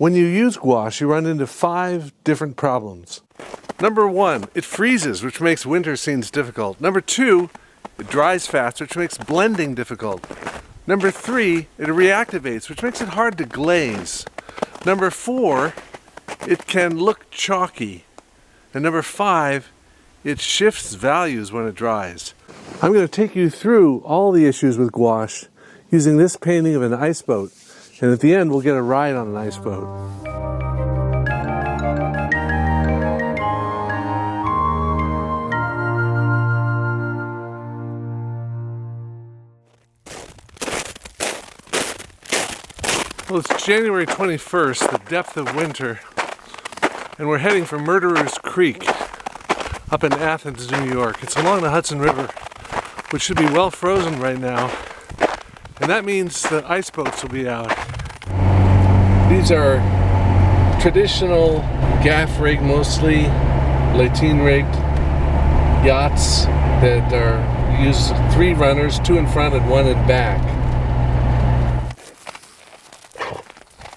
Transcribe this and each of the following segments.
When you use gouache, you run into 5 different problems. Number 1, it freezes, which makes winter scenes difficult. Number 2, it dries fast, which makes blending difficult. Number 3, it reactivates, which makes it hard to glaze. Number 4, it can look chalky. And number 5, it shifts values when it dries. I'm going to take you through all the issues with gouache using this painting of an iceboat. And at the end, we'll get a ride on an iceboat. Well, it's January 21st, the depth of winter, and we're heading for Murderer's Creek up in Athens, New York. It's along the Hudson River, which should be well frozen right now, and that means the iceboats will be out. These are traditional gaff rig, mostly lateen rigged yachts that are use 3 runners, 2 in front and 1 in back.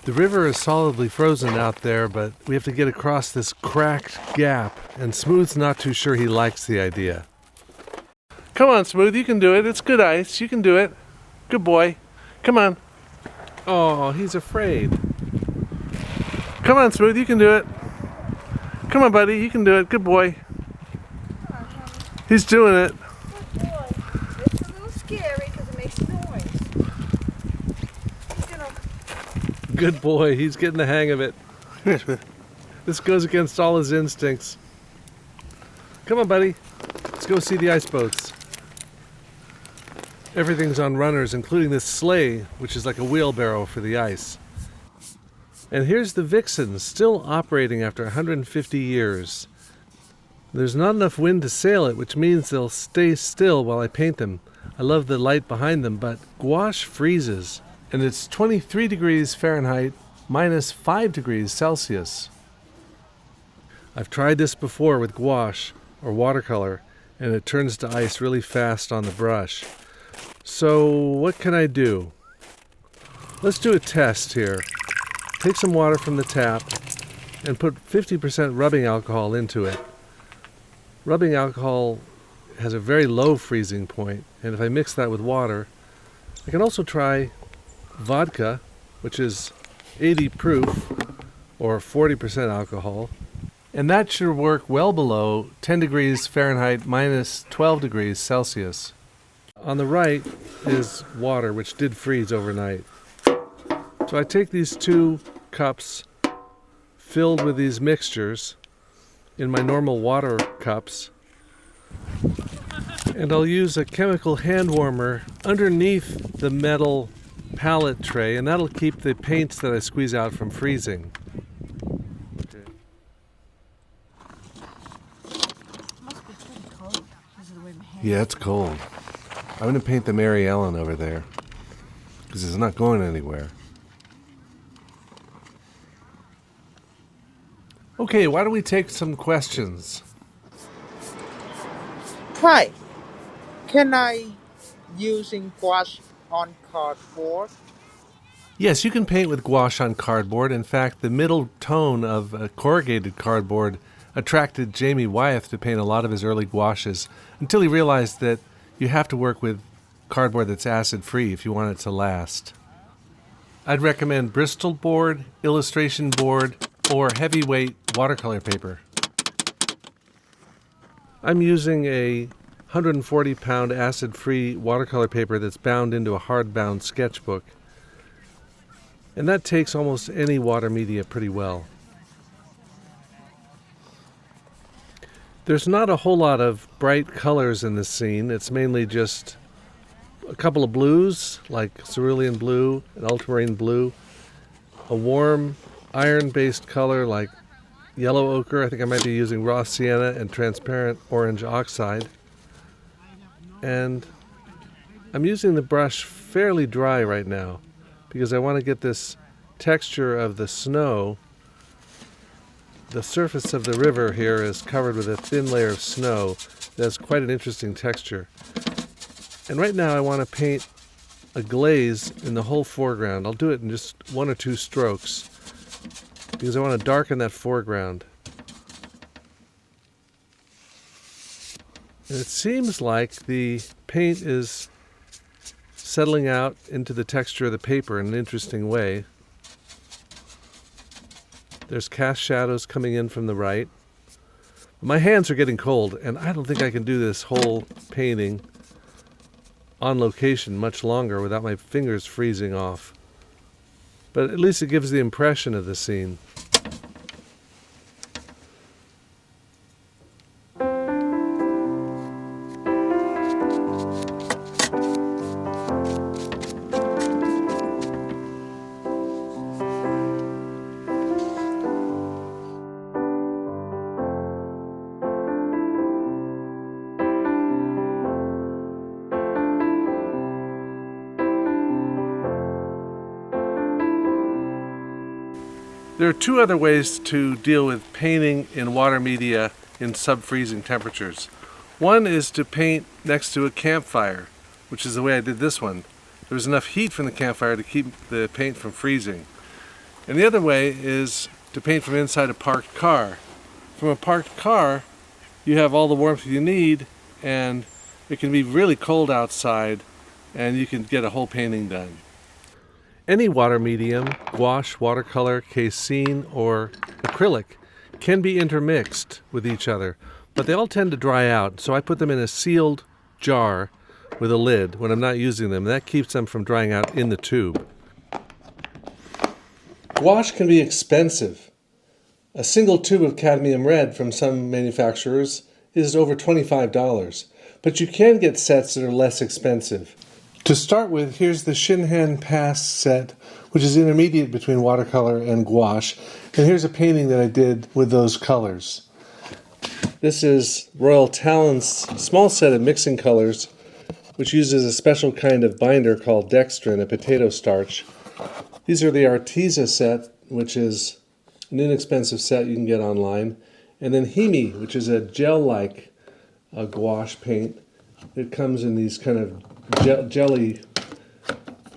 The river is solidly frozen out there, but we have to get across this cracked gap, and Smooth's not too sure he likes the idea. Come on, Smooth, you can do it. It's good ice. You can do it. Good boy. Come on. Oh, he's afraid. Come on, Smooth, you can do it. Come on, buddy, you can do it. Good boy. He's doing it. Good boy. It's a little scary because it makes noise. Good boy, he's getting the hang of it. This goes against all his instincts. Come on, buddy. Let's go see the iceboats. Everything's on runners, including this sleigh, which is like a wheelbarrow for the ice. And here's the Vixen, still operating after 150 years. There's not enough wind to sail it, which means they'll stay still while I paint them. I love the light behind them, but gouache freezes. And it's 23 degrees Fahrenheit, minus 5 degrees Celsius. I've tried this before with gouache or watercolor, and it turns to ice really fast on the brush. So what can I do? Let's do a test here. Take some water from the tap and put 50% rubbing alcohol into it. Rubbing alcohol has a very low freezing point, and if I mix that with water, I can also try vodka, which is 80 proof or 40% alcohol, and that should work well below 10 degrees Fahrenheit minus 12 degrees Celsius. On the right is water, which did freeze overnight. So I take these 2 cups filled with these mixtures in my normal water cups, and I'll use a chemical hand warmer underneath the metal palette tray, and that'll keep the paints that I squeeze out from freezing. Must be pretty cold because of the way my hand. Yeah, it's cold. I'm going to paint the Mary Ellen over there because it's not going anywhere. Okay, why don't we take some questions? Hi, can I using gouache on cardboard? Yes, you can paint with gouache on cardboard. In fact, the middle tone of corrugated cardboard attracted Jamie Wyeth to paint a lot of his early gouaches until he realized that you have to work with cardboard that's acid-free if you want it to last. I'd recommend Bristol board, illustration board, or heavyweight watercolor paper. I'm using a 140-pound acid-free watercolor paper that's bound into a hard-bound sketchbook. And that takes almost any water media pretty well. There's not a whole lot of bright colors in this scene. It's mainly just a couple of blues, like cerulean blue and ultramarine blue, a warm iron-based color like yellow ochre. I think I might be using raw sienna and transparent orange oxide. And I'm using the brush fairly dry right now because I want to get this texture of the snow. The surface of the river here is covered with a thin layer of snow that has quite an interesting texture. And right now I want to paint a glaze in the whole foreground. I'll do it in just 1 or 2 strokes. because I want to darken that foreground. And it seems like the paint is settling out into the texture of the paper in an interesting way. There's cast shadows coming in from the right. My hands are getting cold, and I don't think I can do this whole painting on location much longer without my fingers freezing off. But at least it gives the impression of the scene. There are two other ways to deal with painting in water media in sub-freezing temperatures. One is to paint next to a campfire, which is the way I did this one. There was enough heat from the campfire to keep the paint from freezing. And the other way is to paint from inside a parked car. From a parked car, you have all the warmth you need, and it can be really cold outside, and you can get a whole painting done. Any water medium, gouache, watercolor, casein, or acrylic, can be intermixed with each other, but they all tend to dry out, so I put them in a sealed jar with a lid when I'm not using them. That keeps them from drying out in the tube. Gouache can be expensive. A single tube of cadmium red from some manufacturers is over $25, but you can get sets that are less expensive. To start with, here's the Shinhan Pass set, which is intermediate between watercolor and gouache. And here's a painting that I did with those colors. This is Royal Talon's small set of mixing colors, which uses a special kind of binder called dextrin, a potato starch. These are the Arteza set, which is an inexpensive set you can get online. And then Hemi, which is a gel-like gouache paint. It comes in these kind of jelly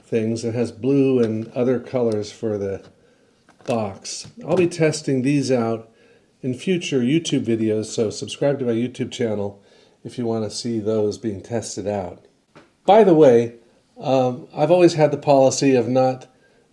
things. It has blue and other colors for the box. I'll be testing these out in future YouTube videos, so subscribe to my YouTube channel if you want to see those being tested out. By the way, I've always had the policy of not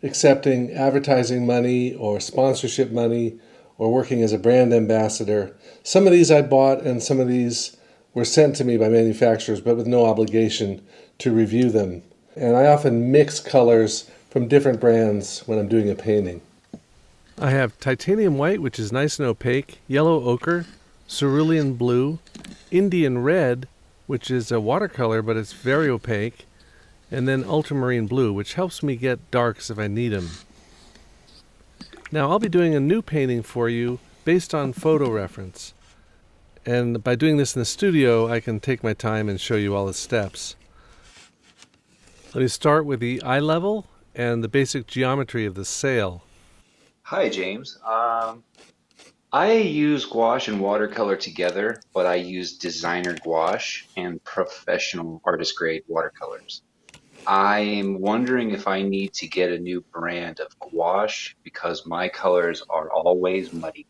accepting advertising money or sponsorship money or working as a brand ambassador. Some of these I bought and some of these were sent to me by manufacturers, but with no obligation to review them. And I often mix colors from different brands when I'm doing a painting. I have titanium white, which is nice and opaque, yellow ochre, cerulean blue, Indian red, which is a watercolor, but it's very opaque, and then ultramarine blue, which helps me get darks if I need them. Now I'll be doing a new painting for you based on photo reference. And by doing this in the studio, I can take my time and show you all the steps. Let me start with the eye level and the basic geometry of the sail. Hi, James. I use gouache and watercolor together, but I use designer gouache and professional artist grade watercolors. I'm wondering if I need to get a new brand of gouache because my colors are always muddy.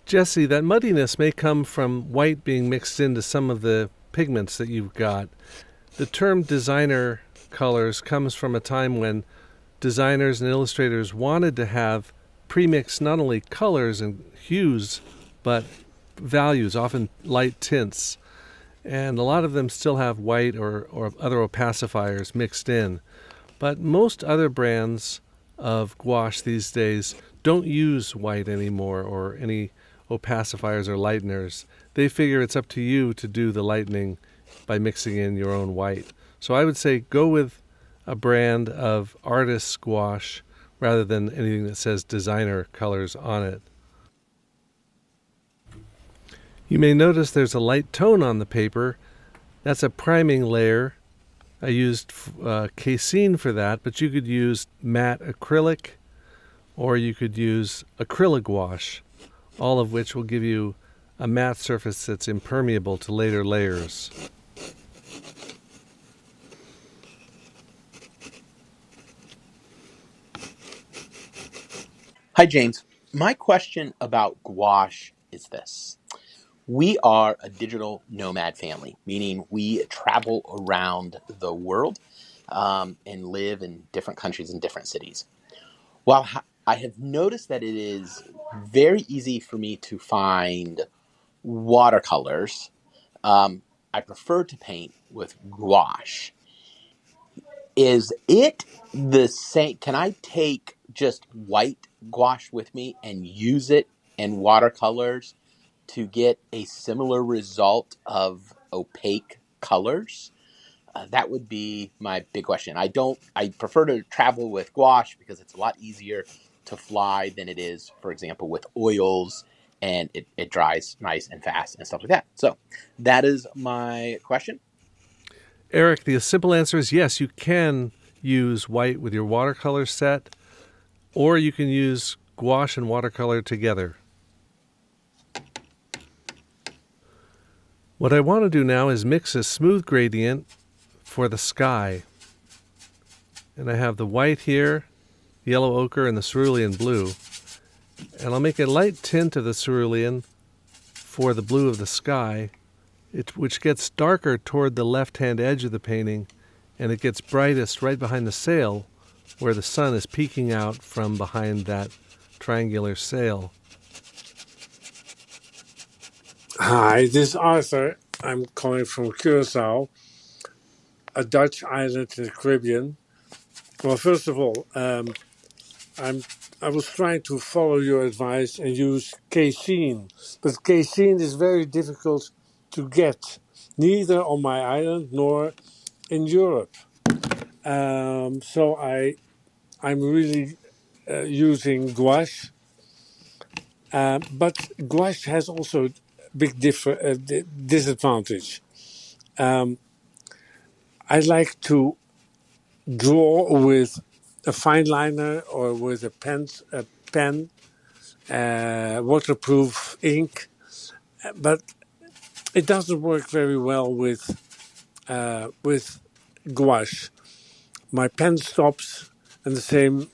Jesse, that muddiness may come from white being mixed into some of the pigments that you've got. The term designer colors comes from a time when designers and illustrators wanted to have pre-mixed not only colors and hues, but values, often light tints. And a lot of them still have white or other opacifiers mixed in. But most other brands of gouache these days don't use white anymore or any opacifiers or lighteners. They figure it's up to you to do the lightening by mixing in your own white. So I would say go with a brand of artist gouache rather than anything that says designer colors on it. You may notice there's a light tone on the paper. That's a priming layer. I used casein for that, but you could use matte acrylic or you could use acrylic gouache, all of which will give you a matte surface that's impermeable to later layers. Hi, James. My question about gouache is this. We are a digital nomad family, meaning we travel around the world and live in different countries and different cities. I have noticed that it is very easy for me to find watercolors. Um, I prefer to paint with gouache. Is it the same? Can I take just white gouache with me and use it in watercolors to get a similar result of opaque colors? That would be my big question. I prefer to travel with gouache because it's a lot easier to fly than it is, for example, with oils, and it dries nice and fast and stuff like that. So that is my question. Eric, the simple answer is yes, you can use white with your watercolor set, or you can use gouache and watercolor together. What I want to do now is mix a smooth gradient for the sky. And I have the white here, yellow ochre, and the cerulean blue. And I'll make a light tint of the cerulean for the blue of the sky, which gets darker toward the left-hand edge of the painting, and it gets brightest right behind the sail, where the sun is peeking out from behind that triangular sail. Hi, this is Arthur. I'm calling from Curacao, a Dutch island in the Caribbean. Well, first of all, I was trying to follow your advice and use casein, but casein is very difficult to get, neither on my island nor in Europe. I'm really using gouache, but gouache has also big disadvantage. Um, I like to draw with a fine liner or with a pen, waterproof ink, but it doesn't work very well with gouache. My pen stops, and the same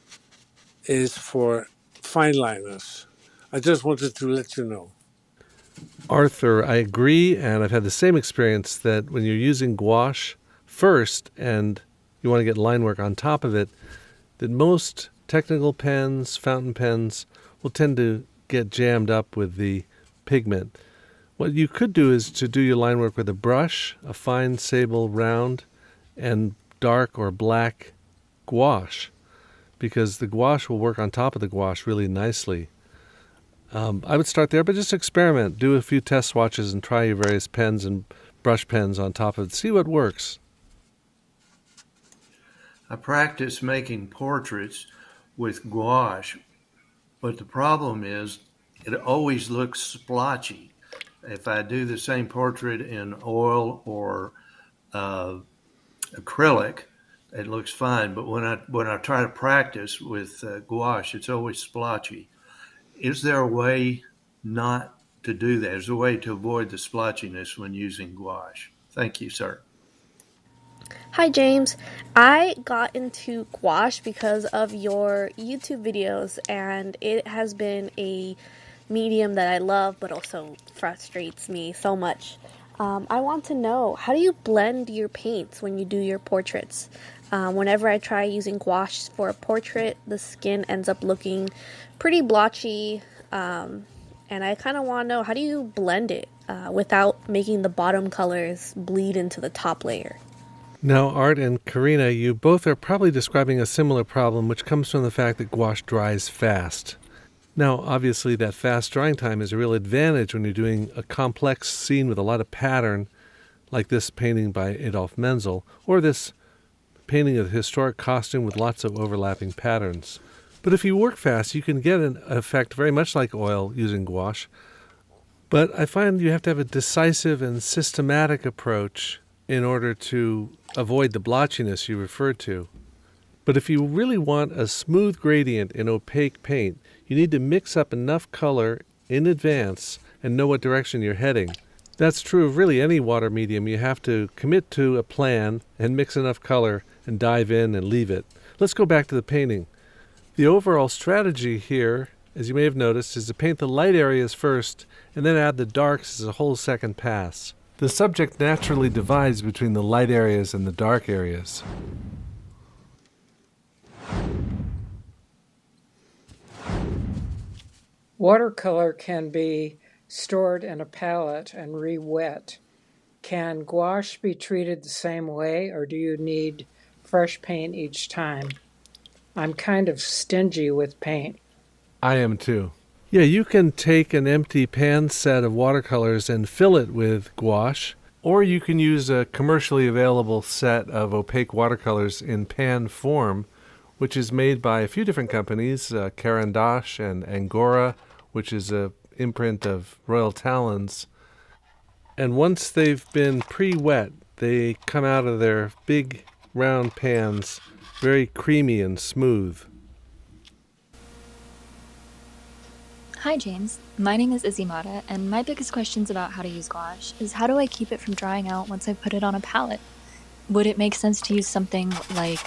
is for fine liners. I just wanted to let you know. Arthur, I agree, and I've had the same experience that when you're using gouache first and you want to get line work on top of it, that most technical pens, fountain pens, will tend to get jammed up with the pigment. What you could do is to do your line work with a brush, a fine sable round, and dark or black gouache, because the gouache will work on top of the gouache really nicely. I would start there, but just experiment. Do a few test swatches and try your various pens and brush pens on top of it. See what works. I practice making portraits with gouache, but the problem is it always looks splotchy. If I do the same portrait in oil or acrylic, it looks fine. But when I try to practice with gouache, it's always splotchy. Is there a way not to do that? Is there a way to avoid the splotchiness when using gouache? Thank you, sir. Hi, James. I got into gouache because of your YouTube videos, and it has been a medium that I love but also frustrates me so much. I want to know, how do you blend your paints when you do your portraits? Whenever I try using gouache for a portrait, the skin ends up looking pretty blotchy, and I kind of want to know, how do you blend it without making the bottom colors bleed into the top layer? Now, Art and Karina, you both are probably describing a similar problem, which comes from the fact that gouache dries fast. Now, obviously, that fast drying time is a real advantage when you're doing a complex scene with a lot of pattern, like this painting by Adolf Menzel, or this painting of a historic costume with lots of overlapping patterns. But if you work fast, you can get an effect very much like oil using gouache. But I find you have to have a decisive and systematic approach in order to avoid the blotchiness you referred to. But if you really want a smooth gradient in opaque paint, you need to mix up enough color in advance and know what direction you're heading. That's true of really any water medium. You have to commit to a plan and mix enough color and dive in and leave it. Let's go back to the painting. The overall strategy here, as you may have noticed, is to paint the light areas first and then add the darks as a whole second pass. The subject naturally divides between the light areas and the dark areas. Watercolor can be stored in a palette and re-wet. Can gouache be treated the same way, or do you need fresh paint each time? I'm kind of stingy with paint. I am too. Yeah, you can take an empty pan set of watercolors and fill it with gouache, or you can use a commercially available set of opaque watercolors in pan form, which is made by a few different companies, Carandache and Angora, which is a imprint of Royal Talons. And once they've been pre-wet, they come out of their big round pans very creamy and smooth. Hi James, my name is Izzy Mata, and my biggest questions about how to use gouache is how do I keep it from drying out once I put it on a palette? Would it make sense to use something like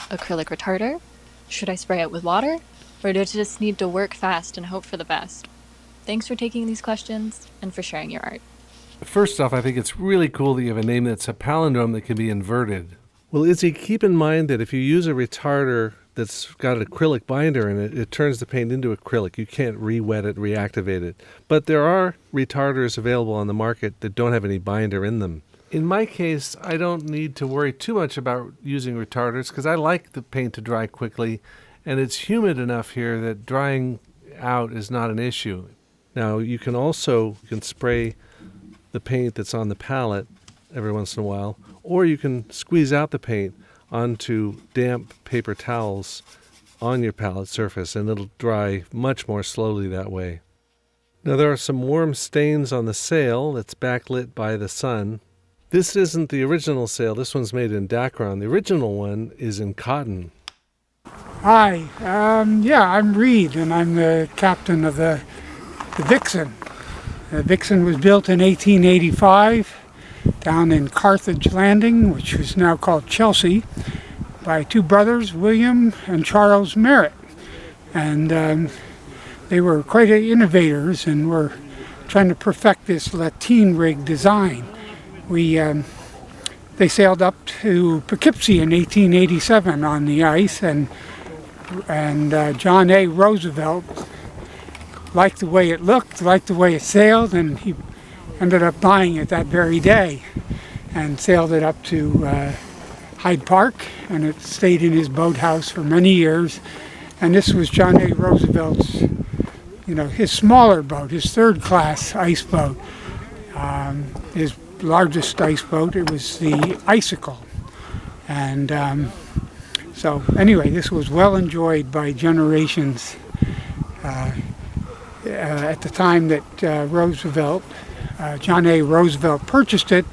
acrylic retarder? Should I spray it with water? Or do I just need to work fast and hope for the best? Thanks for taking these questions and for sharing your art. First off, I think it's really cool that you have a name that's a palindrome that can be inverted. Well, Izzy, keep in mind that if you use a retarder that's got an acrylic binder in it, it turns the paint into acrylic. You can't re-wet it, reactivate it. But there are retarders available on the market that don't have any binder in them. In my case, I don't need to worry too much about using retarders because I like the paint to dry quickly, and it's humid enough here that drying out is not an issue. Now, you can spray the paint that's on the palette every once in a while, or you can squeeze out the paint onto damp paper towels on your palette surface, and it'll dry much more slowly that way. Now, there are some warm stains on the sail that's backlit by the sun. This isn't the original sail. This one's made in Dacron. The original one is in cotton. Hi, I'm Reed, and I'm the captain of the Vixen. The Vixen was built in 1885 down in Carthage Landing, which is now called Chelsea, by two brothers, William and Charles Merritt. And they were quite innovators and were trying to perfect this lateen rig design. They sailed up to Poughkeepsie in 1887 on the ice, and John A. Roosevelt liked the way it looked, liked the way it sailed, and he ended up buying it that very day and sailed it up to Hyde Park, and it stayed in his boathouse for many years. And this was John A. Roosevelt's, his smaller boat, his third-class iceboat, his largest iceboat. It was the Icicle. And so anyway, this was well enjoyed by generations. At the time that John A. Roosevelt purchased it,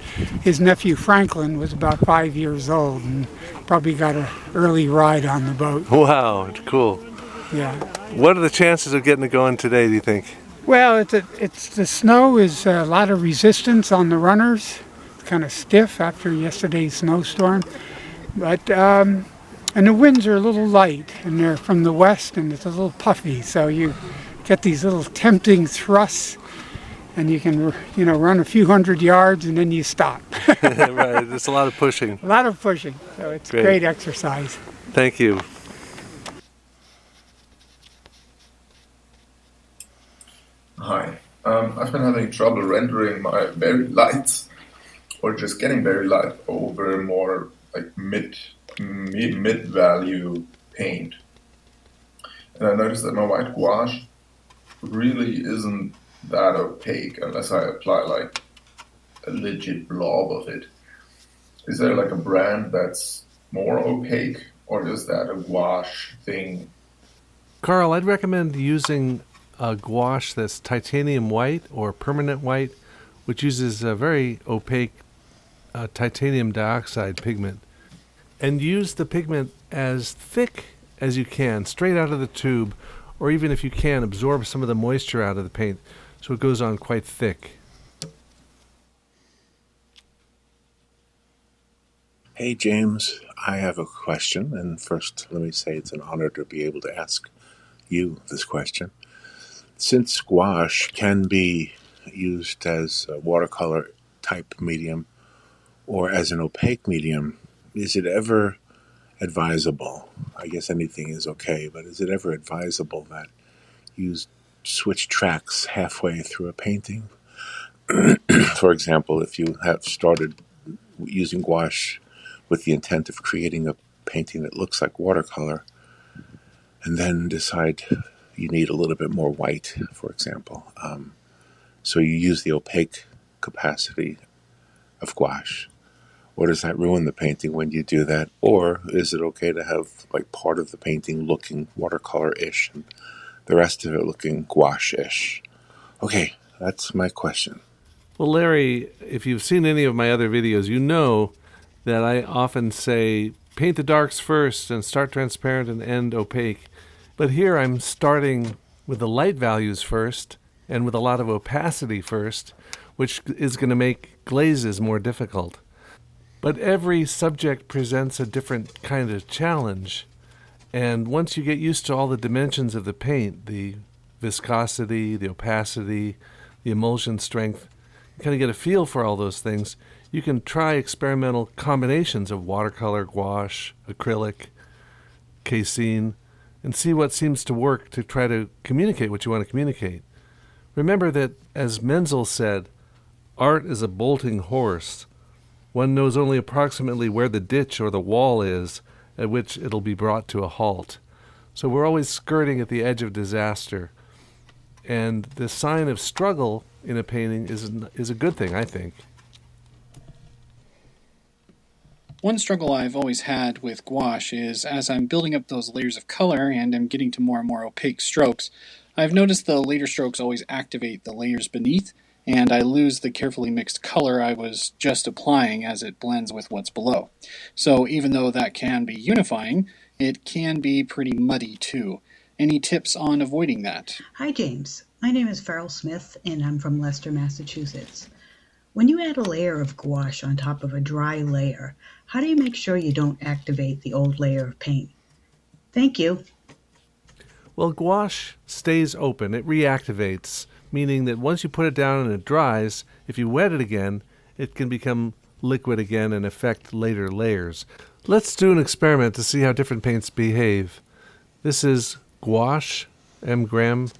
his nephew Franklin was about 5 years old and probably got an early ride on the boat. Wow, cool. Yeah. What are the chances of getting it going today, do you think? Well, the snow is a lot of resistance on the runners. It's kind of stiff after yesterday's snowstorm. But and the winds are a little light, and they're from the west, and it's a little puffy, so you get these little tempting thrusts, and you can, run a few hundred yards, and then you stop. Right, it's a lot of pushing. A lot of pushing, so it's great exercise. Thank you. Hi, I've been having trouble rendering my very lights, or just getting very light over more like mid-value paint. And I noticed that my white gouache really isn't that opaque unless I apply like a legit blob of it. Is there like a brand that's more opaque, or is that a gouache thing? Carl, I'd recommend using a gouache that's titanium white or permanent white, which uses a very opaque titanium dioxide pigment. And use the pigment as thick as you can, straight out of the tube, or even if you can, absorb some of the moisture out of the paint so it goes on quite thick. Hey, James, I have a question. And first, let me say it's an honor to be able to ask you this question. Since gouache can be used as a watercolor type medium or as an opaque medium, is it ever advisable? I guess anything is okay, but is it ever advisable that you switch tracks halfway through a painting? For example, if you have started using gouache with the intent of creating a painting that looks like watercolor, and then decide you need a little bit more white, for example. So you use the opaque capacity of gouache. Or does that ruin the painting when you do that? Or is it okay to have like part of the painting looking watercolor-ish and the rest of it looking gouache-ish? Okay, that's my question. Well, Larry, if you've seen any of my other videos, you know that I often say paint the darks first and start transparent and end opaque. But here I'm starting with the light values first and with a lot of opacity first, which is going to make glazes more difficult. But every subject presents a different kind of challenge. And once you get used to all the dimensions of the paint, the viscosity, the opacity, the emulsion strength, you kind of get a feel for all those things. You can try experimental combinations of watercolor, gouache, acrylic, casein, and see what seems to work to try to communicate what you want to communicate. Remember that, as Menzel said, art is a bolting horse. One knows only approximately where the ditch or the wall is at which it'll be brought to a halt. So we're always skirting at the edge of disaster. And the sign of struggle in a painting is a good thing, I think. One struggle I've always had with gouache is as I'm building up those layers of color and I'm getting to more and more opaque strokes, I've noticed the later strokes always activate the layers beneath, and I lose the carefully mixed color I was just applying as it blends with what's below. So even though that can be unifying, it can be pretty muddy too. Any tips on avoiding that? Hi, James. My name is Farrell Smith, and I'm from Leicester, Massachusetts. When you add a layer of gouache on top of a dry layer, how do you make sure you don't activate the old layer of paint? Thank you. Well, gouache stays open. It reactivates, meaning that once you put it down and it dries, if you wet it again, it can become liquid again and affect later layers. Let's do an experiment to see how different paints behave. This is Gouache, M. Graham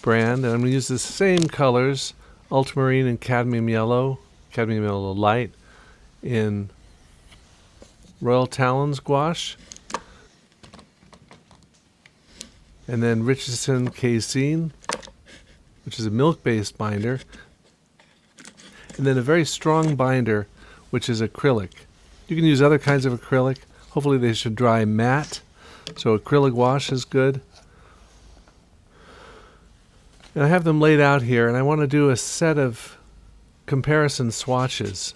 brand, and I'm going to use the same colors, ultramarine and cadmium yellow light, in Royal Talons gouache, and then Richardson casein, which is a milk-based binder, and then a very strong binder, which is acrylic. You can use other kinds of acrylic. Hopefully they should dry matte, so acrylic gouache is good. And I have them laid out here, and I want to do a set of comparison swatches.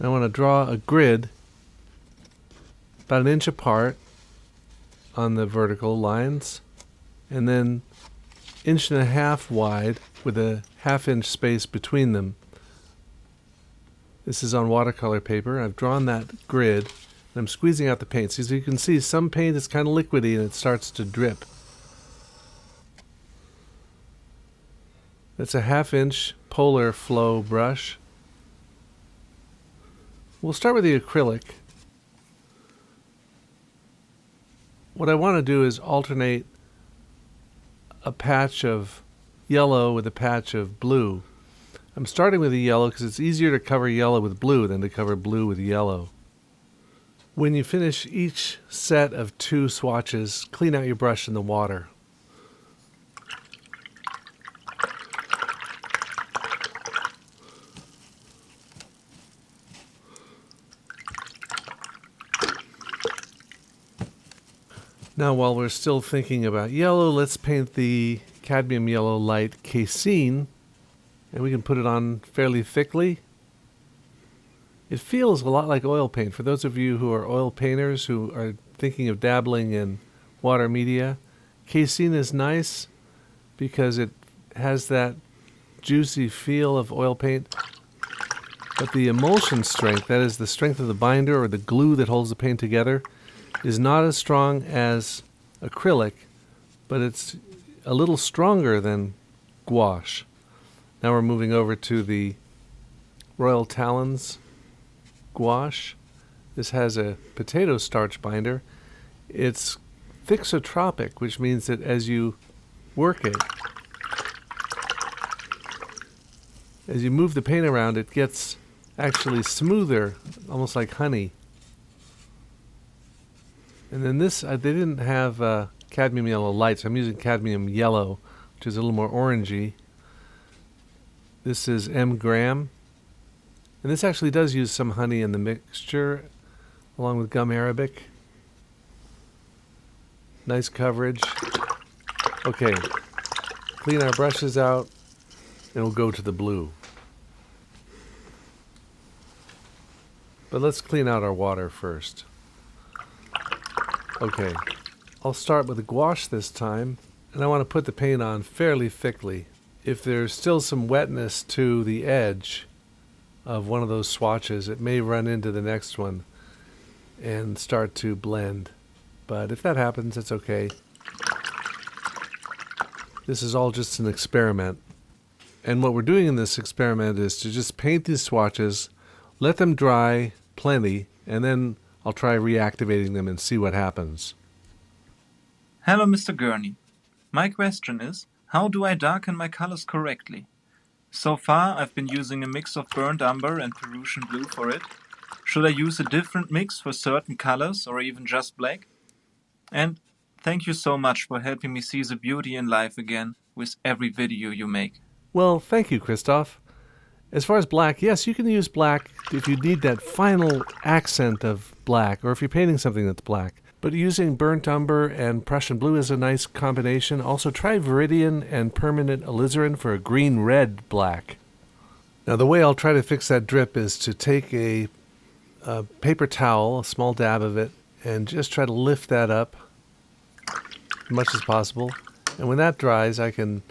I want to draw a grid about an inch apart on the vertical lines, and then 1.5 inches wide with a 1/2 inch space between them. This is on watercolor paper. I've drawn that grid, and I'm squeezing out the paint. So as you can see, some paint is kind of liquidy and it starts to drip. That's a 1/2 inch polar flow brush. We'll start with the acrylic. What I want to do is alternate a patch of yellow with a patch of blue. I'm starting with the yellow because it's easier to cover yellow with blue than to cover blue with yellow. When you finish each set of 2 swatches, clean out your brush in the water. Now, while we're still thinking about yellow, let's paint the cadmium yellow light casein, and we can put it on fairly thickly. It feels a lot like oil paint. For those of you who are oil painters who are thinking of dabbling in water media, casein is nice because it has that juicy feel of oil paint, But the emulsion strength, that is the strength of the binder or the glue that holds the paint together, is not as strong as acrylic, but it's a little stronger than gouache. Now we're moving over to the Royal Talons gouache. This has a potato starch binder. It's thixotropic, which means that as you work it, as you move the paint around, it gets actually smoother, almost like honey. And then this, they didn't have cadmium yellow lights. I'm using cadmium yellow, which is a little more orangey. This is M. Graham. And this actually does use some honey in the mixture, along with gum arabic. Nice coverage. Okay, clean our brushes out, and we'll go to the blue. But let's clean out our water first. Okay, I'll start with the gouache this time, and I want to put the paint on fairly thickly. If there's still some wetness to the edge of one of those swatches, it may run into the next one and start to blend. But if that happens, it's okay. This is all just an experiment. And what we're doing in this experiment is to just paint these swatches, let them dry plenty, and then I'll try reactivating them and see what happens. Hello, Mr. Gurney. My question is, how do I darken my colors correctly? So far, I've been using a mix of burnt umber and Peruvian blue for it. Should I use a different mix for certain colors or even just black? And thank you so much for helping me see the beauty in life again with every video you make. Well, thank you, Christoph. As far as black, yes, you can use black if you need that final accent of black, or if you're painting something that's black. But using burnt umber and Prussian blue is a nice combination. Also try Viridian and permanent alizarin for a green-red black. Now the way I'll try to fix that drip is to take a paper towel, a small dab of it, and just try to lift that up as much as possible. And when that dries, I can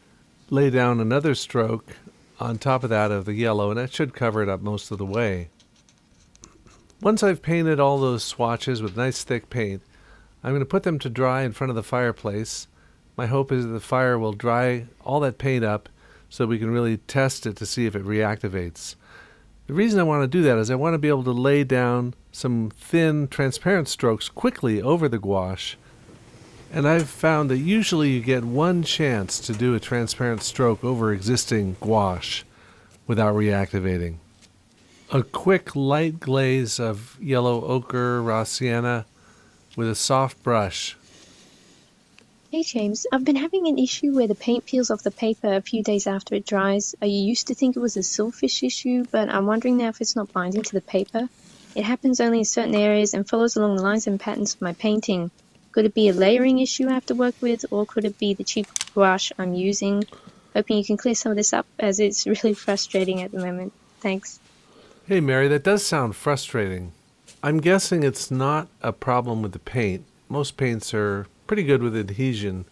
lay down another stroke on top of that of the yellow, and that should cover it up most of the way. Once I've painted all those swatches with nice thick paint, I'm going to put them to dry in front of the fireplace. My hope is that the fire will dry all that paint up so we can really test it to see if it reactivates. The reason I want to do that is I want to be able to lay down some thin, transparent strokes quickly over the gouache. And I've found that usually you get one chance to do a transparent stroke over existing gouache without reactivating. A quick light glaze of yellow ochre, raw sienna, with a soft brush. Hey James, I've been having an issue where the paint peels off the paper a few days after it dries. I used to think it was a silfish issue, but I'm wondering now if it's not binding to the paper. It happens only in certain areas and follows along the lines and patterns of my painting. Could it be a layering issue I have to work with, or could it be the cheap gouache I'm using? Hoping you can clear some of this up, as it's really frustrating at the moment. Thanks. Hey Mary, that does sound frustrating. I'm guessing it's not a problem with the paint. Most paints are pretty good with adhesion,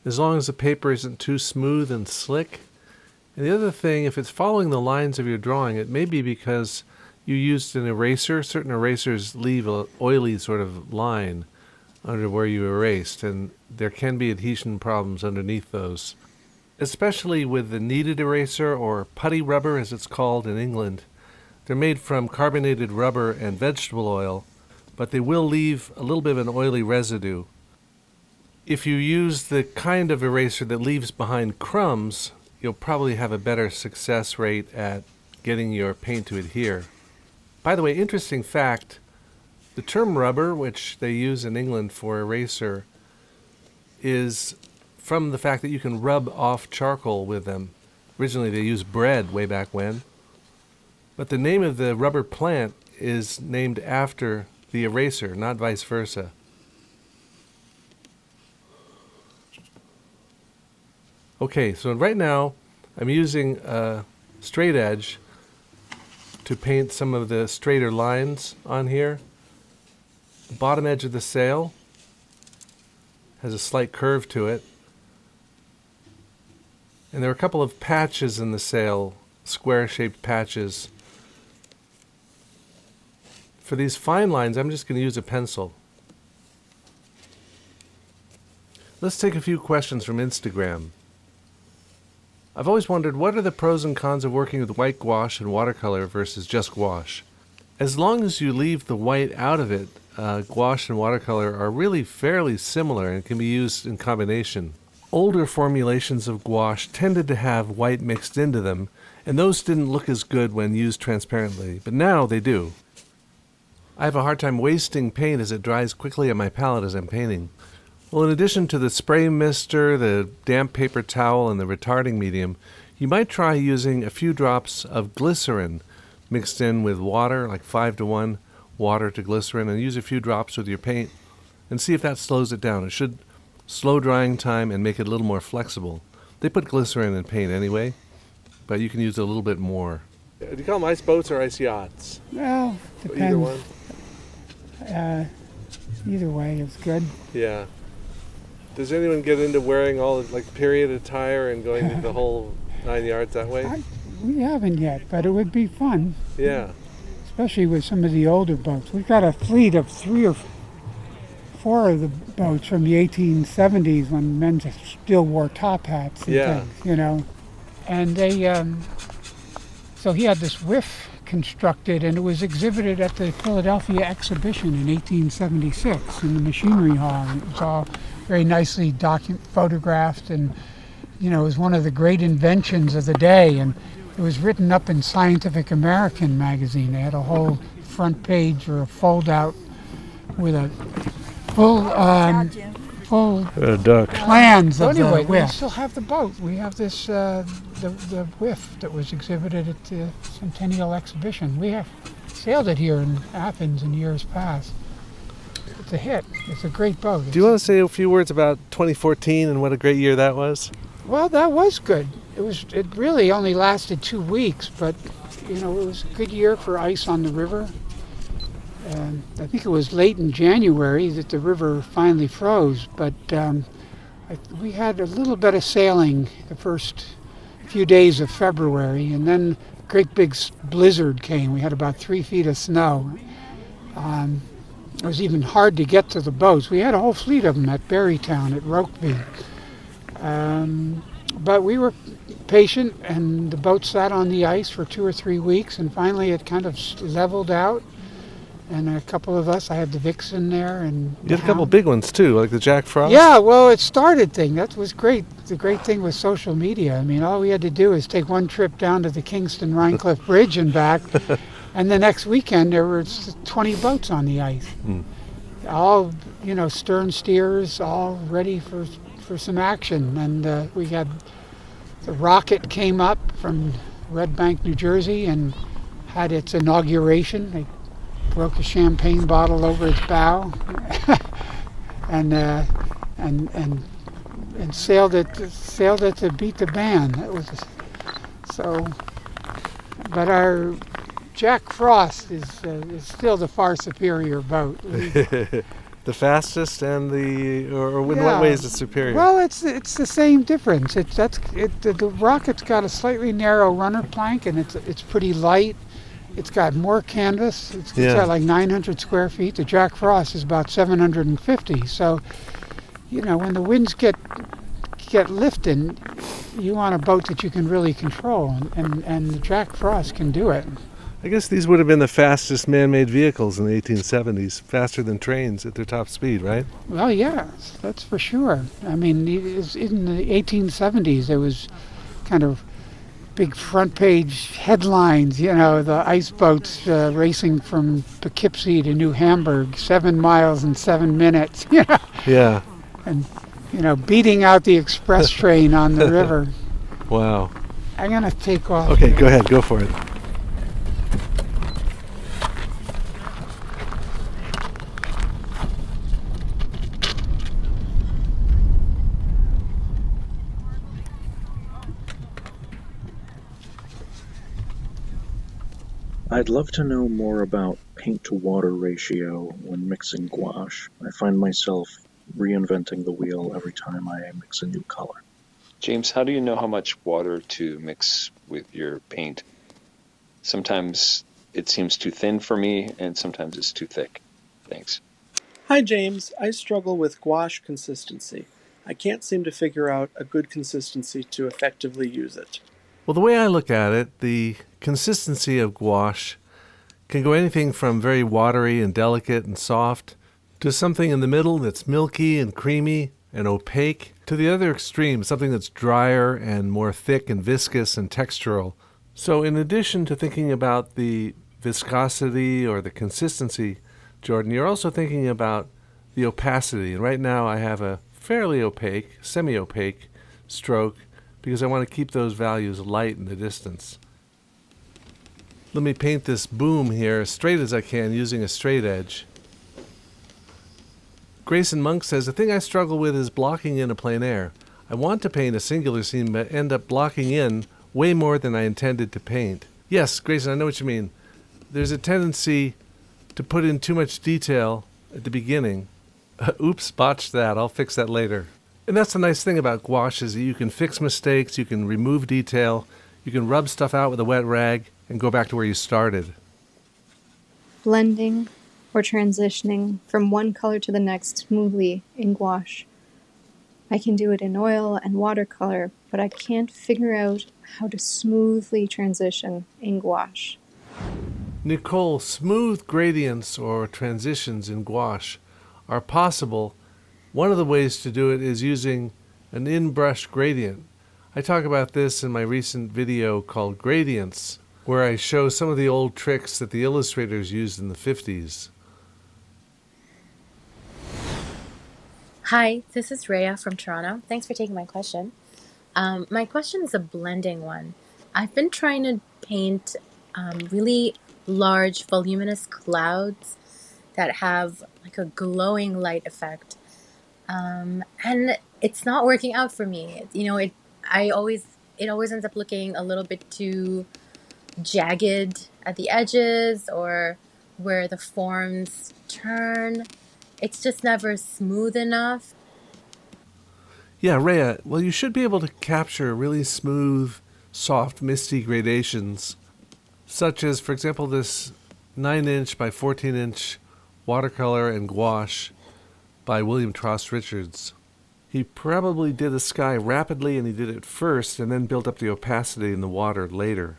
as long as the paper isn't too smooth and slick. And the other thing, if it's following the lines of your drawing, it may be because you used an eraser. Certain erasers leave an oily sort of line under where you erased, and there can be adhesion problems underneath those. Especially with the kneaded eraser, or putty rubber as it's called in England. They're made from carbonated rubber and vegetable oil, but they will leave a little bit of an oily residue. If you use the kind of eraser that leaves behind crumbs, you'll probably have a better success rate at getting your paint to adhere. By the way, interesting fact, the term rubber, which they use in England for eraser, is from the fact that you can rub off charcoal with them. Originally they used bread way back when. But the name of the rubber plant is named after the eraser, not vice versa. Okay, so right now I'm using a straight edge to paint some of the straighter lines on here. The bottom edge of the sail has a slight curve to it. And there are a couple of patches in the sail, square-shaped patches, For these fine lines, I'm just going to use a pencil. Let's take a few questions from Instagram. I've always wondered, what are the pros and cons of working with white gouache and watercolor versus just gouache? As long as you leave the white out of it, gouache and watercolor are really fairly similar and can be used in combination. Older formulations of gouache tended to have white mixed into them, and those didn't look as good when used transparently, but now they do. I have a hard time wasting paint as it dries quickly on my palette as I'm painting. Well, in addition to the spray mister, the damp paper towel, and the retarding medium, you might try using a few drops of glycerin mixed in with water, like 5-to-1, water to glycerin, and use a few drops with your paint and see if that slows it down. It should slow drying time and make it a little more flexible. They put glycerin in paint anyway, but you can use a little bit more. Do you call them ice boats or ice yachts? Well, depends. Either one? Either way is good. Yeah. Does anyone get into wearing all like period attire and going the whole 9 yards that way? We haven't yet, but it would be fun. Yeah. Especially with some of the older boats. We've got a fleet of 3 or 4 of the boats from the 1870s when men still wore top hats and things, you know. And they, so he had this whiff constructed, and it was exhibited at the Philadelphia exhibition in 1876 in the Machinery Hall. And it was all very nicely photographed, and you know, it was one of the great inventions of the day, and it was written up in Scientific American magazine. They had a whole front page or a fold out with a full plans of the whiff. We still have the boat. We have this the whiff that was exhibited at the Centennial Exhibition. We have sailed it here in Athens in years past. It's a hit. It's a great boat. Do you want to say a few words about 2014 and what a great year that was? Well, that was good. It really only lasted 2 weeks, but you know, it was a good year for ice on the river. I think it was late in January that the river finally froze, but we had a little bit of sailing the first few days of February, and then a great big blizzard came. We had about 3 feet of snow. It was even hard to get to the boats. We had a whole fleet of them at Berrytown, at Rokeby. But we were patient, and the boat sat on the ice for 2 or 3 weeks, and finally it kind of leveled out. And a couple of us, I had the Vixen there. And you had a couple big ones too, like the Jack Frost? Yeah, well, it started thing. That was great. The great thing was social media. I mean, all we had to do is take one trip down to the Kingston-Rhinecliff Bridge and back, and the next weekend there were 20 boats on the ice. All, you know, stern steers, all ready for some action. And we had the Rocket came up from Red Bank, New Jersey, and had its inauguration. They broke a champagne bottle over its bow, and sailed it to beat the band. That was so. But our Jack Frost is still the far superior boat. The fastest and or in what way is it superior? Well, it's the same difference. The Rocket's got a slightly narrow runner plank, and it's pretty light. It's got more canvas. It's got like 900 square feet. The Jack Frost is about 750. So, you know, when the winds get lifting, you want a boat that you can really control, and the Jack Frost can do it. I guess these would have been the fastest man-made vehicles in the 1870s, faster than trains at their top speed, right? Well, yeah, that's for sure. I mean, in the 1870s, there was kind of big front page headlines, you know, the iceboats racing from Poughkeepsie to New Hamburg, 7 miles in 7 minutes, you know. Yeah. And, you know, beating out the express train on the river. Wow. I'm going to take off. Okay, go ahead, go for it. I'd love to know more about paint-to-water ratio when mixing gouache. I find myself reinventing the wheel every time I mix a new color. James, how do you know how much water to mix with your paint? Sometimes it seems too thin for me, and sometimes it's too thick. Thanks. Hi, James. I struggle with gouache consistency. I can't seem to figure out a good consistency to effectively use it. Well, the way I look at it, the consistency of gouache can go anything from very watery and delicate and soft to something in the middle that's milky and creamy and opaque, to the other extreme, something that's drier and more thick and viscous and textural. So in addition to thinking about the viscosity or the consistency, Jordan, you're also thinking about the opacity. And right now I have a fairly opaque, semi-opaque stroke because I want to keep those values light in the distance. Let me paint this boom here as straight as I can using a straight edge. Grayson Monk says, the thing I struggle with is blocking in a plein air. I want to paint a singular scene but end up blocking in way more than I intended to paint. Yes, Grayson, I know what you mean. There's a tendency to put in too much detail at the beginning. Oops, botched that. I'll fix that later. And that's the nice thing about gouache is that you can fix mistakes, you can remove detail, you can rub stuff out with a wet rag and go back to where you started. Blending or transitioning from one color to the next smoothly in gouache. I can do it in oil and watercolor, but I can't figure out how to smoothly transition in gouache. Nicole, smooth gradients or transitions in gouache are possible. One of the ways to do it is using an in-brush gradient. I talk about this in my recent video called Gradients, where I show some of the old tricks that the illustrators used in the 50s. Hi, this is Rhea from Toronto. Thanks for taking my question. My question is a blending one. I've been trying to paint really large, voluminous clouds that have like a glowing light effect. And it's not working out for me. It always ends up looking a little bit too jagged at the edges or where the forms turn. It's just never smooth enough. Yeah, Rhea, well, you should be able to capture really smooth, soft, misty gradations, such as, for example, this 9-inch by 14-inch watercolor and gouache by William Trost Richards. He probably did the sky rapidly, and he did it first, and then built up the opacity in the water later.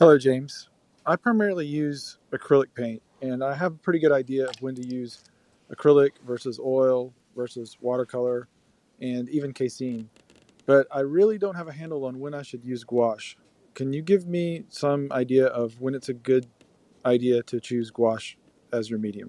Hello, James. I primarily use acrylic paint, and I have a pretty good idea of when to use acrylic versus oil versus watercolor and even casein. But I really don't have a handle on when I should use gouache. Can you give me some idea of when it's a good idea to choose gouache as your medium?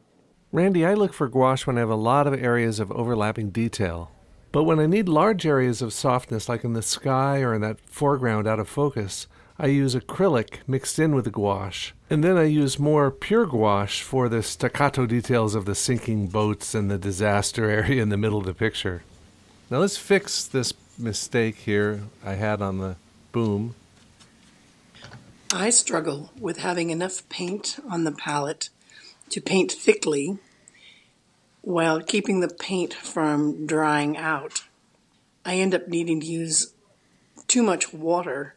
Randy, I look for gouache when I have a lot of areas of overlapping detail. But when I need large areas of softness, like in the sky or in that foreground out of focus, I use acrylic mixed in with the gouache. And then I use more pure gouache for the staccato details of the sinking boats and the disaster area in the middle of the picture. Now let's fix this mistake here I had on the boom. I struggle with having enough paint on the palette to paint thickly while keeping the paint from drying out. I end up needing to use too much water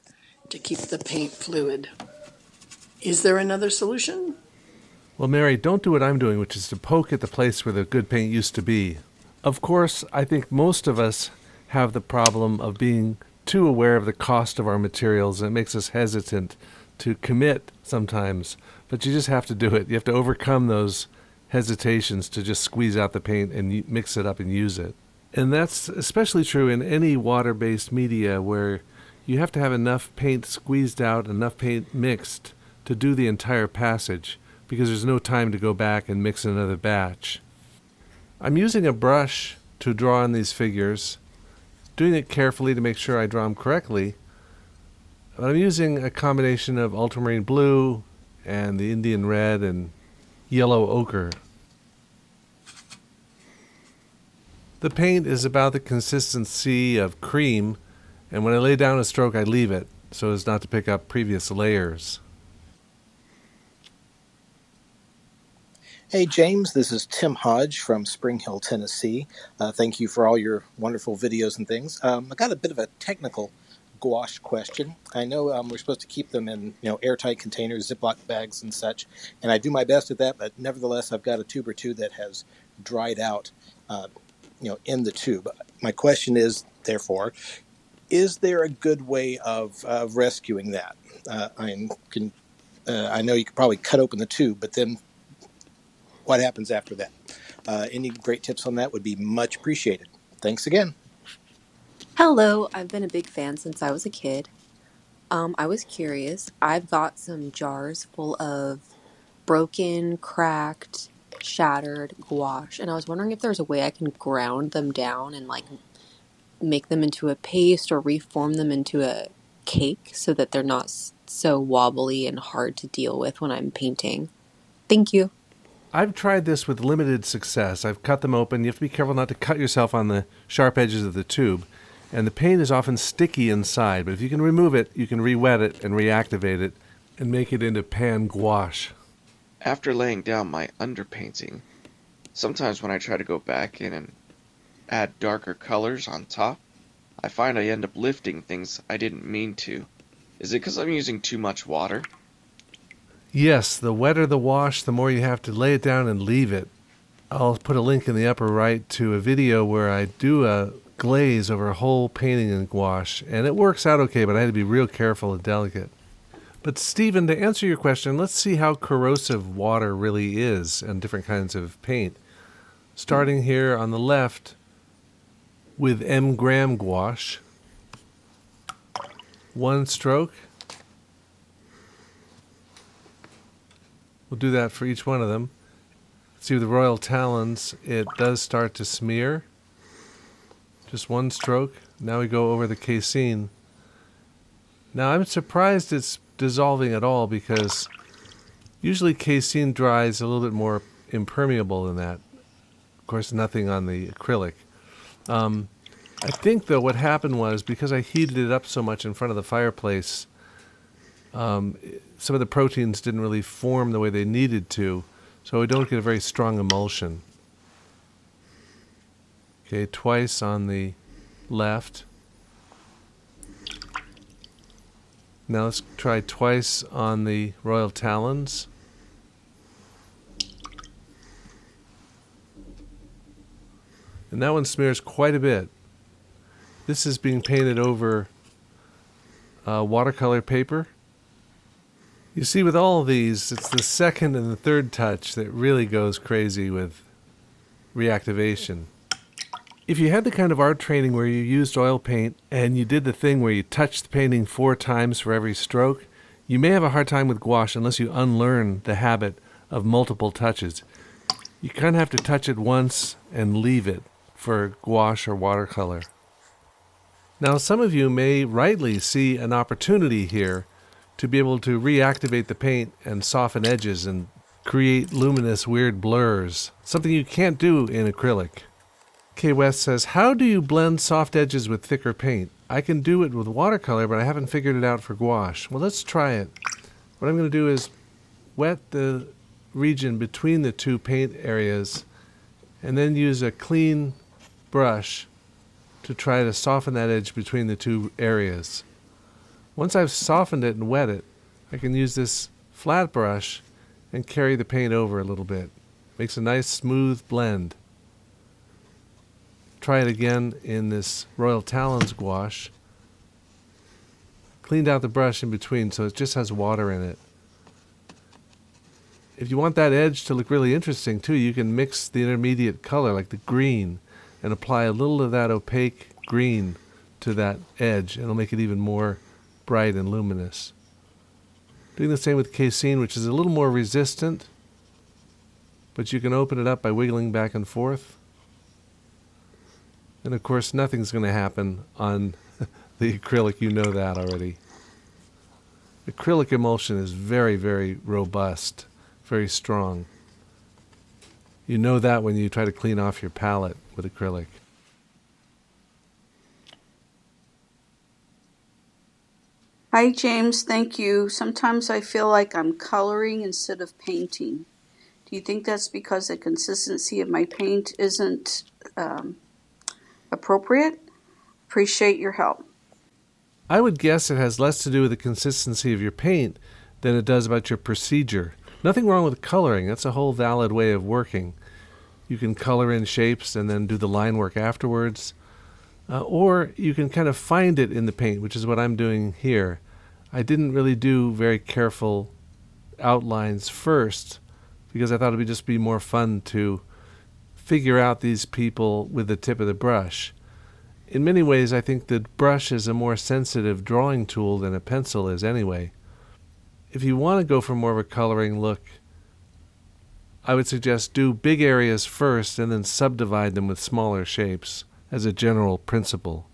to keep the paint fluid. Is there another solution? Well, Mary, don't do what I'm doing, which is to poke at the place where the good paint used to be. Of course, I think most of us have the problem of being too aware of the cost of our materials, and it makes us hesitant to commit sometimes. But you just have to do it. You have to overcome those hesitations to just squeeze out the paint and mix it up and use it. And that's especially true in any water-based media where you have to have enough paint squeezed out, enough paint mixed to do the entire passage, because there's no time to go back and mix another batch. I'm using a brush to draw on these figures, doing it carefully to make sure I draw them correctly. But I'm using a combination of ultramarine blue and the Indian red and yellow ochre. The paint is about the consistency of cream, and when I lay down a stroke I leave it so as not to pick up previous layers. Hey James, this is Tim Hodge from Spring Hill, Tennessee. Thank you for all your wonderful videos and things. I got a bit of a technical gouache question. I know we're supposed to keep them in airtight containers, Ziploc bags, and such, and I do my best at that. But nevertheless, I've got a tube or two that has dried out, in the tube. My question is, therefore, is there a good way of rescuing that? I know you could probably cut open the tube, but then what happens after that? Any great tips on that would be much appreciated. Thanks again. Hello, I've been a big fan since I was a kid. I was curious. I've got some jars full of broken, cracked, shattered gouache, and I was wondering if there's a way I can ground them down and like make them into a paste or reform them into a cake so that they're not so wobbly and hard to deal with when I'm painting. Thank you. I've tried this with limited success. I've cut them open. You have to be careful not to cut yourself on the sharp edges of the tube. And the paint is often sticky inside, but if you can remove it, you can re-wet it and reactivate it and make it into pan gouache. After laying down my underpainting, sometimes when I try to go back in and add darker colors on top, I find I end up lifting things I didn't mean to. Is it because I'm using too much water? Yes, the wetter the wash, the more you have to lay it down and leave it. I'll put a link in the upper right to a video where I do a glaze over a whole painting in gouache, and it works out okay, but I had to be real careful and delicate. But Stephen, to answer your question, let's see how corrosive water really is and different kinds of paint. Starting here on the left with M-gram gouache, one stroke. We'll do that for each one of them. See with the royal talons, it does start to smear. Just one stroke. Now we go over the casein. Now I'm surprised it's dissolving at all because usually casein dries a little bit more impermeable than that. Of course, nothing on the acrylic. I think, though, what happened was because I heated it up so much in front of the fireplace, some of the proteins didn't really form the way they needed to, so we don't get a very strong emulsion. Okay, twice on the left. Now let's try twice on the royal talons. And that one smears quite a bit. This is being painted over watercolor paper. You see, with all of these, it's the second and the third touch that really goes crazy with reactivation. If you had the kind of art training where you used oil paint and you did the thing where you touched the painting 4 times for every stroke, you may have a hard time with gouache unless you unlearn the habit of multiple touches. You kind of have to touch it once and leave it for gouache or watercolor. Now, some of you may rightly see an opportunity here to be able to reactivate the paint and soften edges and create luminous, weird blurs, something you can't do in acrylic. K. West says, how do you blend soft edges with thicker paint? I can do it with watercolor, but I haven't figured it out for gouache. Well, let's try it. What I'm going to do is wet the region between the two paint areas and then use a clean brush to try to soften that edge between the two areas. Once I've softened it and wet it, I can use this flat brush and carry the paint over a little bit. Makes a nice smooth blend. Try it again in this Royal Talons gouache. Cleaned out the brush in between so it just has water in it. If you want that edge to look really interesting too, you can mix the intermediate color like the green and apply a little of that opaque green to that edge, and it'll make it even more bright and luminous. Doing the same with casein, which is a little more resistant, but you can open it up by wiggling back and forth. And of course, nothing's going to happen on the acrylic, you know that already. Acrylic emulsion is very, very robust, very strong. You know that when you try to clean off your palette with acrylic. Hi, James. Thank you. Sometimes I feel like I'm coloring instead of painting. Do you think that's because the consistency of my paint isn't appropriate? Appreciate your help. I would guess it has less to do with the consistency of your paint than it does about your procedure. Nothing wrong with coloring. That's a whole valid way of working. You can color in shapes and then do the line work afterwards. Or you can kind of find it in the paint, which is what I'm doing here. I didn't really do very careful outlines first because I thought it would just be more fun to figure out these people with the tip of the brush. In many ways, I think the brush is a more sensitive drawing tool than a pencil is anyway. If you want to go for more of a coloring look, I would suggest do big areas first and then subdivide them with smaller shapes as a general principle.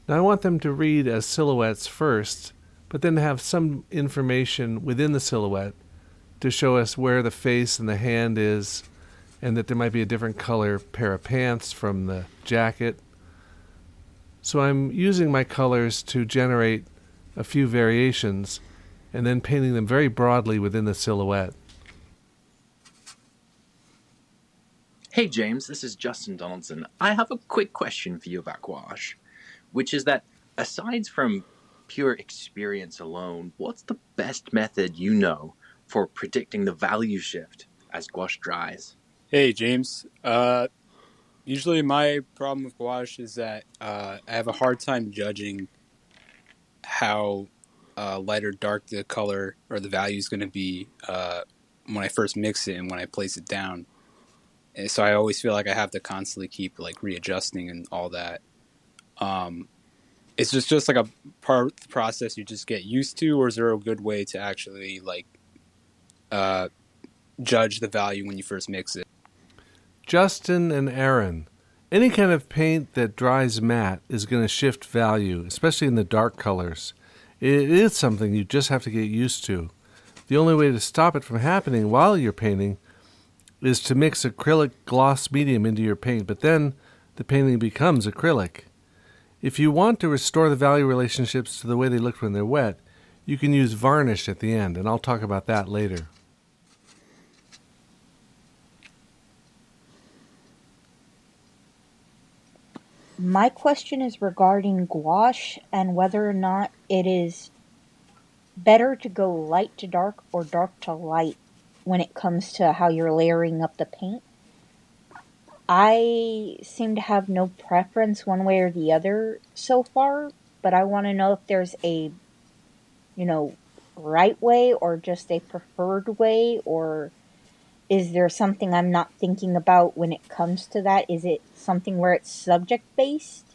Now I want them to read as silhouettes first, but then have some information within the silhouette to show us where the face and the hand is, and that there might be a different color pair of pants from the jacket. So I'm using my colors to generate a few variations and then painting them very broadly within the silhouette. Hey James, this is Justin Donaldson. I have a quick question for you about gouache, which is that aside from pure experience alone, what's the best method you know for predicting the value shift as gouache dries? Hey James, usually my problem with gouache is that I have a hard time judging how light or dark the color or the value is going to be when I first mix it and when I place it down. And so I always feel like I have to constantly keep like readjusting and all that. It's just like a part of the process you just get used to, or is there a good way to actually like judge the value when you first mix it? Justin and Aaron, any kind of paint that dries matte is going to shift value, especially in the dark colors. It is something you just have to get used to. The only way to stop it from happening while you're painting is to mix acrylic gloss medium into your paint, but then the painting becomes acrylic. If you want to restore the value relationships to the way they looked when they're wet, you can use varnish at the end, and I'll talk about that later. My question is regarding gouache and whether or not it is better to go light to dark or dark to light when it comes to how you're layering up the paint. I seem to have no preference one way or the other so far, but I want to know if there's a, right way or just a preferred way, or is there something I'm not thinking about when it comes to that? Is it something where it's subject-based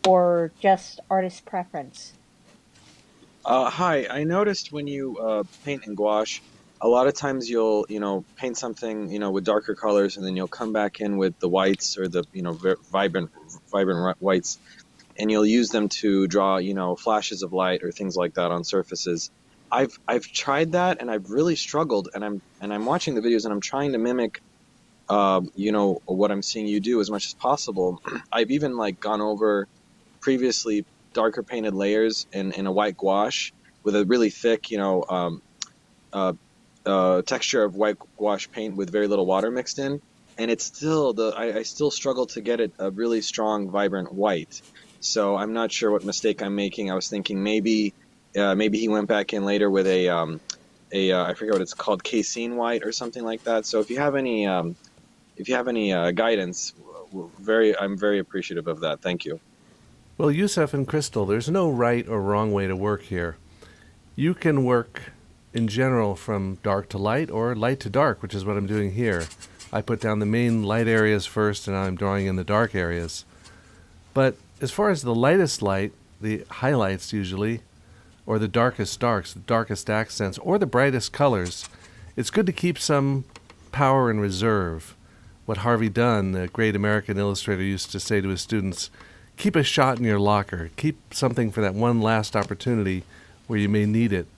or just artist preference? Hi, I noticed when you paint in gouache, a lot of times you'll, paint something, with darker colors, and then you'll come back in with the whites or the, vibrant whites, and you'll use them to draw, flashes of light or things like that on surfaces. I've tried that, and I've really struggled, and I'm watching the videos, and I'm trying to mimic, what I'm seeing you do as much as possible. I've even gone over previously darker painted layers in a white gouache with a really thick, texture of white gouache paint with very little water mixed in, and it's still I still struggle to get it a really strong, vibrant white. So I'm not sure what mistake I'm making. I was thinking maybe he went back in later with a I forget what it's called, casein white or something like that. So if you have any guidance, I'm very appreciative of that. Thank you. Well, Yusuf and Crystal, there's no right or wrong way to work here. You can work in general from dark to light or light to dark, which is what I'm doing here. I put down the main light areas first, and I'm drawing in the dark areas. But as far as the lightest light, the highlights usually, or the darkest darks, the darkest accents, or the brightest colors, it's good to keep some power in reserve. What Harvey Dunn, the great American illustrator, used to say to his students, keep a shot in your locker. Keep something for that one last opportunity where you may need it.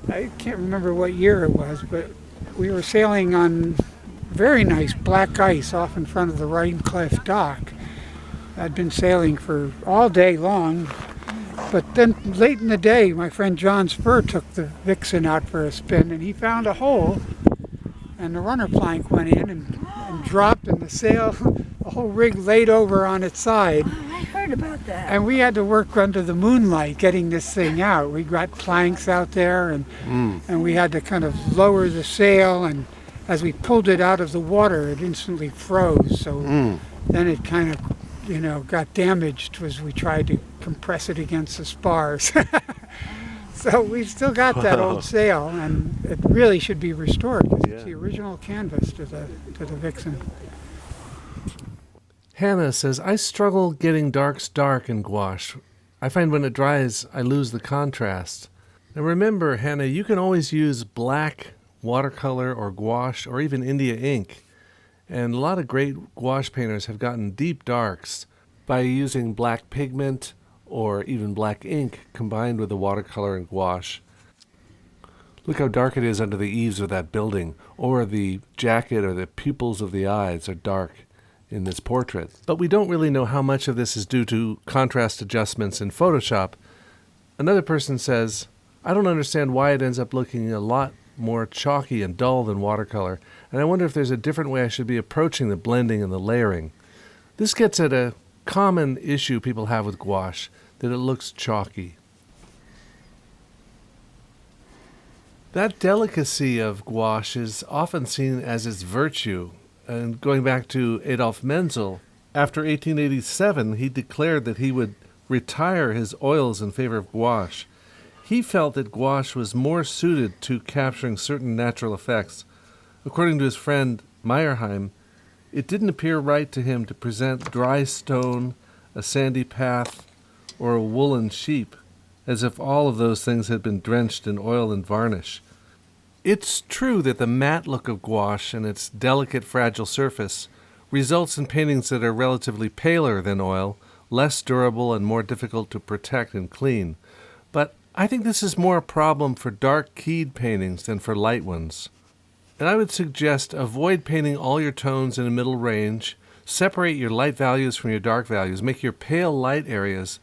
I can't remember what year it was, but we were sailing on very nice black ice off in front of the Rhinecliff dock. I'd been sailing for all day long, But then late in the day, my friend John Sperr took the Vixen out for a spin, and he found a hole, and the runner plank went in and dropped, and the sail, the whole rig laid over on its side. I heard about that. And we had to work under the moonlight getting this thing out. We got planks out there, and we had to kind of lower the sail, and as we pulled it out of the water, it instantly froze. So then it kind of, got damaged as we tried to compress it against the spars. So we've still got that old sail, and it really should be restored because it's the original canvas to the Vixen. Hannah says, I struggle getting darks dark in gouache. I find when it dries, I lose the contrast. Now remember, Hannah, you can always use black watercolor or gouache or even India ink. And a lot of great gouache painters have gotten deep darks by using black pigment or even black ink combined with the watercolor and gouache. Look how dark it is under the eaves of that building, or the jacket or the pupils of the eyes are dark in this portrait. But we don't really know how much of this is due to contrast adjustments in Photoshop. Another person says, I don't understand why it ends up looking a lot more chalky and dull than watercolor, and I wonder if there's a different way I should be approaching the blending and the layering. This gets at a common issue people have with gouache, that it looks chalky. That delicacy of gouache is often seen as its virtue. And going back to Adolf Menzel, after 1887, he declared that he would retire his oils in favor of gouache. He felt that gouache was more suited to capturing certain natural effects. According to his friend Meyerheim, it didn't appear right to him to present dry stone, a sandy path, or a woolen sheep, as if all of those things had been drenched in oil and varnish. It's true that the matte look of gouache and its delicate, fragile surface results in paintings that are relatively paler than oil, less durable and more difficult to protect and clean. But I think this is more a problem for dark keyed paintings than for light ones. And I would suggest avoid painting all your tones in a middle range, separate your light values from your dark values, make your pale light areas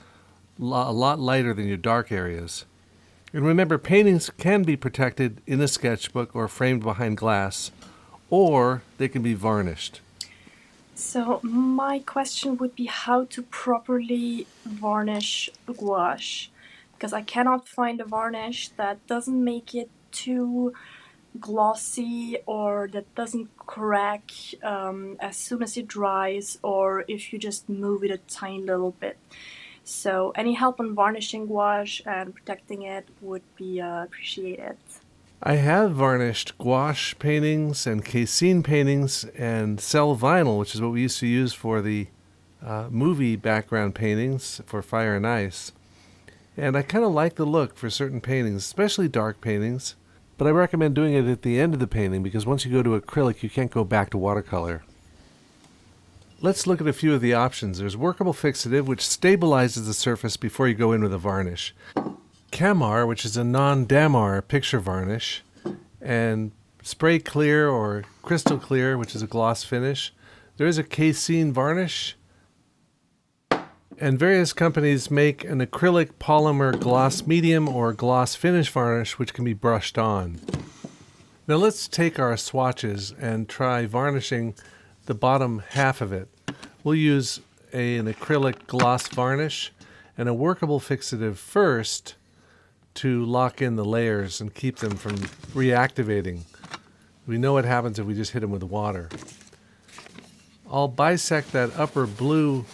a lot lighter than your dark areas. And remember, paintings can be protected in a sketchbook or framed behind glass, or they can be varnished. So my question would be how to properly varnish gouache, because I cannot find a varnish that doesn't make it too glossy or that doesn't crack as soon as it dries, or if you just move it a tiny little bit. So any help on varnishing gouache and protecting it would be appreciated. I have varnished gouache paintings and casein paintings and cell vinyl, which is what we used to use for the movie background paintings for Fire and Ice. And I kind of like the look for certain paintings, especially dark paintings. But I recommend doing it at the end of the painting because once you go to acrylic, you can't go back to watercolor. Let's look at a few of the options. There's workable fixative, which stabilizes the surface before you go in with a varnish. Camar, which is a non-damar picture varnish. And spray clear or crystal clear, which is a gloss finish. There is a casein varnish. And various companies make an acrylic polymer gloss medium or gloss finish varnish, which can be brushed on. Now let's take our swatches and try varnishing the bottom half of it. We'll use an acrylic gloss varnish and a workable fixative first to lock in the layers and keep them from reactivating. We know what happens if we just hit them with water. I'll bisect that upper blue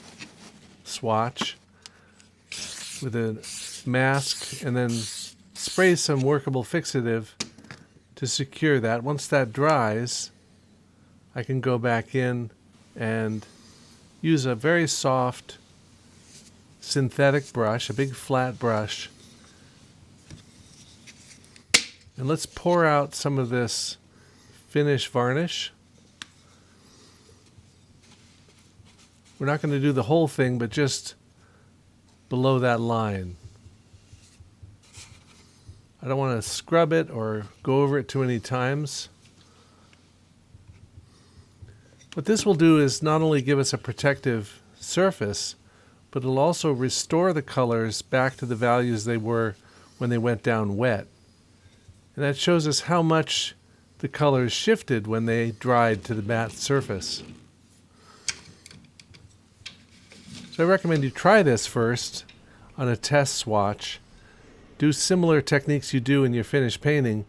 swatch with a mask and then spray some workable fixative to secure that. Once that dries, I can go back in and use a very soft synthetic brush, a big flat brush. And let's pour out some of this finish varnish. We're not going to do the whole thing, but just below that line. I don't want to scrub it or go over it too many times. What this will do is not only give us a protective surface, but it'll also restore the colors back to the values they were when they went down wet. And that shows us how much the colors shifted when they dried to the matte surface. So I recommend you try this first on a test swatch. Do similar techniques you do in your finished painting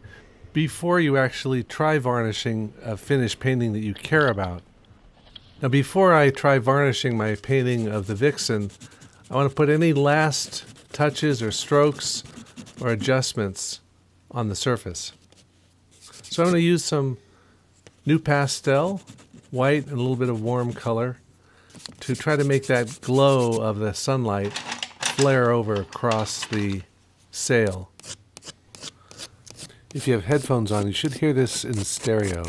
before you actually try varnishing a finished painting that you care about. Now, before I try varnishing my painting of the Vixen, I want to put any last touches or strokes or adjustments on the surface. So I'm going to use some new pastel, white and a little bit of warm color, to try to make that glow of the sunlight flare over across the sail. If you have headphones on, you should hear this in stereo.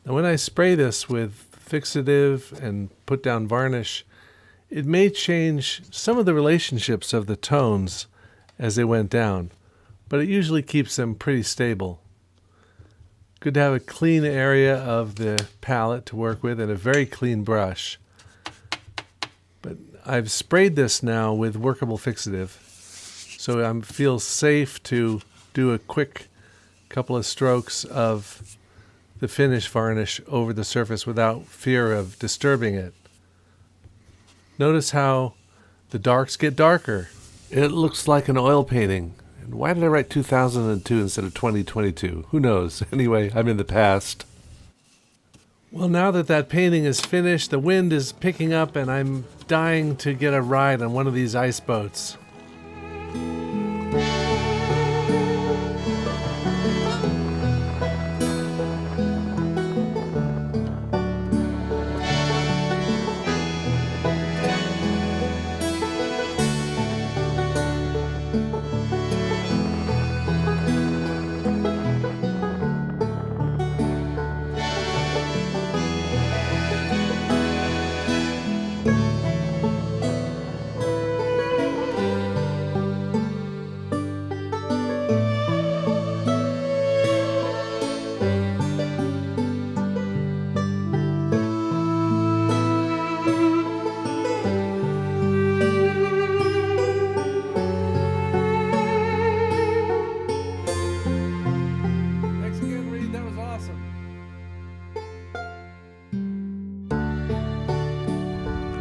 Now when I spray this with fixative and put down varnish, it may change some of the relationships of the tones as they went down, but it usually keeps them pretty stable. Good to have a clean area of the palette to work with and a very clean brush. But I've sprayed this now with workable fixative, so I feel safe to do a quick couple of strokes of the finish varnish over the surface without fear of disturbing it. Notice how the darks get darker. It looks like an oil painting. And why did I write 2002 instead of 2022? Who knows? Anyway, I'm in the past. Well, now that that painting is finished, the wind is picking up and I'm dying to get a ride on one of these ice boats.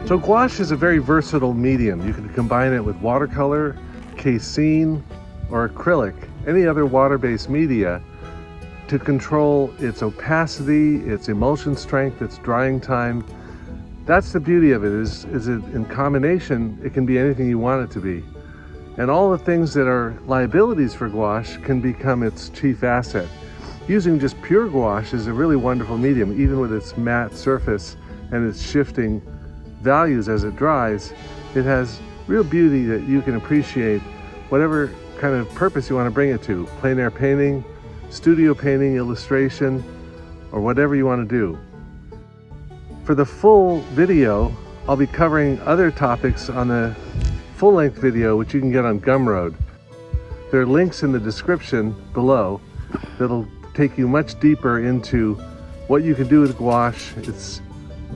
So gouache is a very versatile medium. You can combine it with watercolor, casein, or acrylic, any other water-based media, to control its opacity, its emulsion strength, its drying time. That's the beauty of it, is it in combination, it can be anything you want it to be. And all the things that are liabilities for gouache can become its chief asset. Using just pure gouache is a really wonderful medium, even with its matte surface and its shifting values as it dries. It has real beauty that you can appreciate whatever kind of purpose you want to bring it to. Plein air painting, studio painting, illustration, or whatever you want to do. For the full video, I'll be covering other topics on the full-length video, which you can get on Gumroad. There are links in the description below that'll take you much deeper into what you can do with gouache, its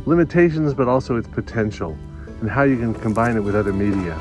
limitations, but also its potential, and how you can combine it with other media.